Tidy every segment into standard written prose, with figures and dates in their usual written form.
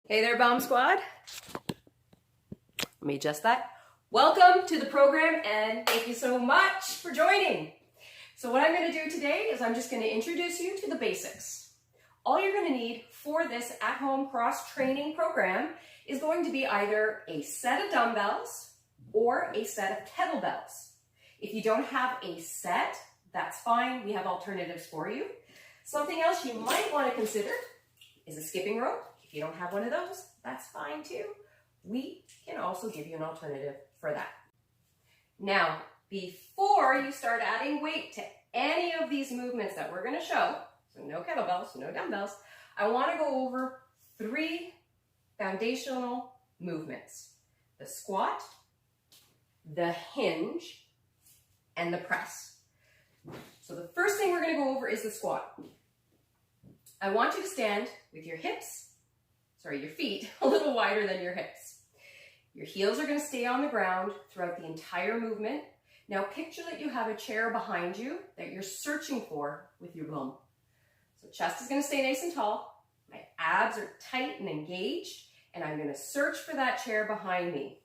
Hey there, Bomb Squad. Let me adjust that. Welcome to the program and thank you so much for joining. So what I'm going to do today is I'm just going to introduce you to the basics. All you're going to need for this at-home cross-training program is going to be either a set of dumbbells or a set of kettlebells. If you don't have a set, that's fine. We have alternatives for you. Something else you might want to consider is a skipping rope. If you don't have one of those, that's fine too. We can also give you an alternative for that. Now, before you start adding weight to any of these movements that we're going to show, so no kettlebells, no dumbbells, I want to go over 3 foundational movements: the squat, the hinge, and the press. So the first thing we're going to go over is the squat. I want you to stand with your feet a little wider than your hips. Your heels are going to stay on the ground throughout the entire movement. Now picture that you have a chair behind you that you're searching for with your bum. So chest is going to stay nice and tall. My abs are tight and engaged, and I'm going to search for that chair behind me.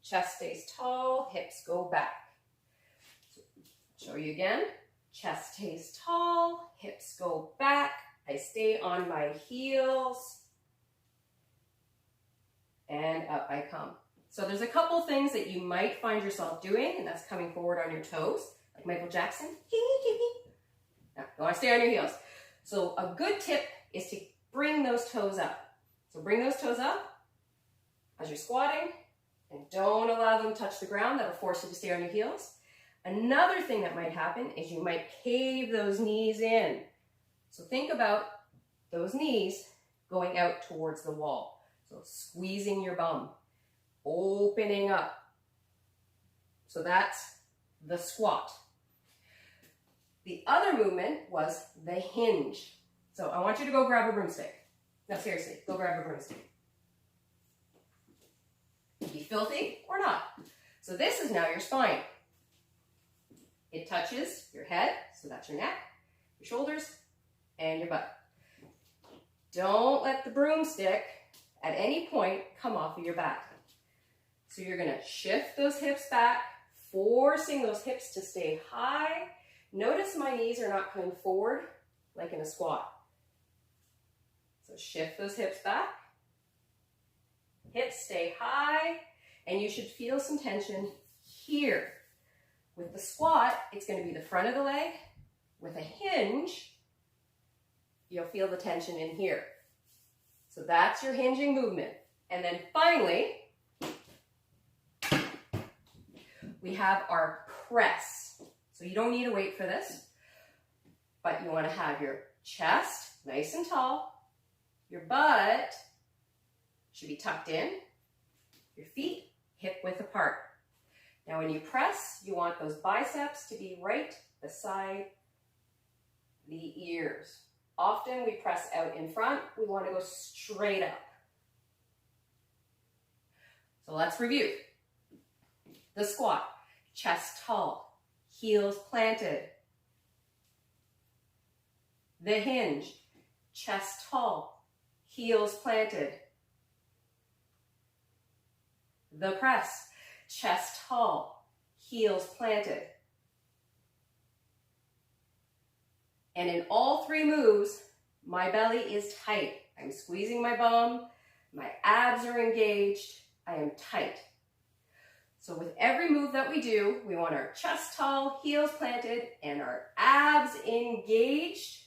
Chest stays tall, hips go back. So show you again. Chest stays tall, hips go back. I stay on my heels. And up I come. So there's a couple things that you might find yourself doing, and that's coming forward on your toes, like Michael Jackson. Now, you want to stay on your heels. So a good tip is to bring those toes up. So bring those toes up as you're squatting, and don't allow them to touch the ground. That'll force you to stay on your heels. Another thing that might happen is you might cave those knees in. So think about those knees going out towards the wall. So squeezing your bum, opening up. So that's the squat. The other movement was the hinge. So I want you to go grab a broomstick. No, seriously, go grab a broomstick. Be filthy or not. So this is now your spine. It touches your head, so that's your neck, your shoulders, and your butt. Don't let the broomstick at any point come off of your back. So you're going to shift those hips back, forcing those hips to stay high. Notice my knees are not coming forward like in a squat. So shift those hips back. Hips stay high, and you should feel some tension here. With the squat, it's going to be the front of the leg. With a hinge, you'll feel the tension in here. So that's your hinging movement. And then finally, we have our press. So you don't need to wait for this, but you want to have your chest nice and tall. Your butt should be tucked in. Your feet hip width apart. Now when you press, you want those biceps to be right beside the ears. Often we press out in front. We want to go straight up. So let's review. The squat, chest tall, heels planted. The hinge, chest tall, heels planted. The press, chest tall, heels planted. And in all 3 moves, my belly is tight. I'm squeezing my bum, my abs are engaged, I am tight. So with every move that we do, we want our chest tall, heels planted, and our abs engaged,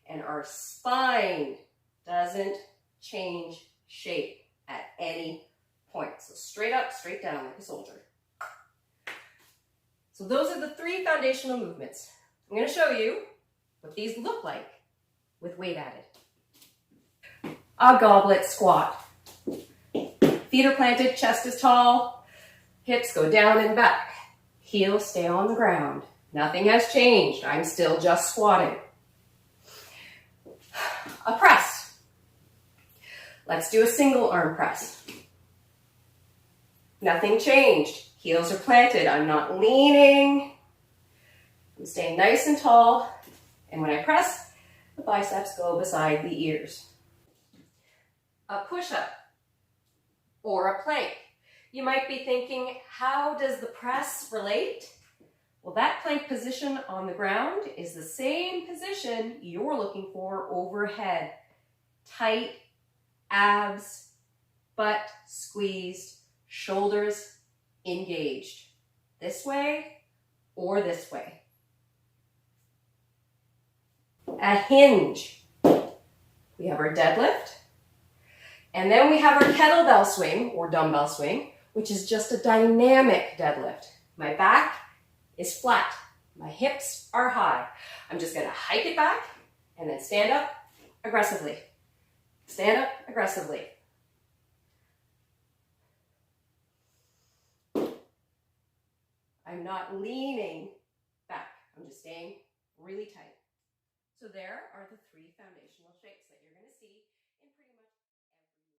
and our spine doesn't change shape at any point. So straight up, straight down like a soldier. So those are the 3 foundational movements. I'm going to show you what these look like with weight added. A goblet squat. Feet are planted, chest is tall, hips go down and back. Heels stay on the ground. Nothing has changed. I'm still just squatting. A press. Let's do a single arm press. Nothing changed. Heels are planted. I'm not leaning. I'm staying nice and tall. And when I press, the biceps go beside the ears. a push-up, or a plank. You might be thinking, how does the press relate? Well, that plank position on the ground is the same position you're looking for overhead. Tight abs, butt squeezed, shoulders engaged. This way or this way. A hinge. We have our deadlift. And then we have our kettlebell swing or dumbbell swing, which is just a dynamic deadlift. My back is flat. My hips are high. I'm just going to hike it back and then stand up aggressively. Stand up aggressively. I'm not leaning back. I'm just staying really tight. So there are the 3 foundational shapes.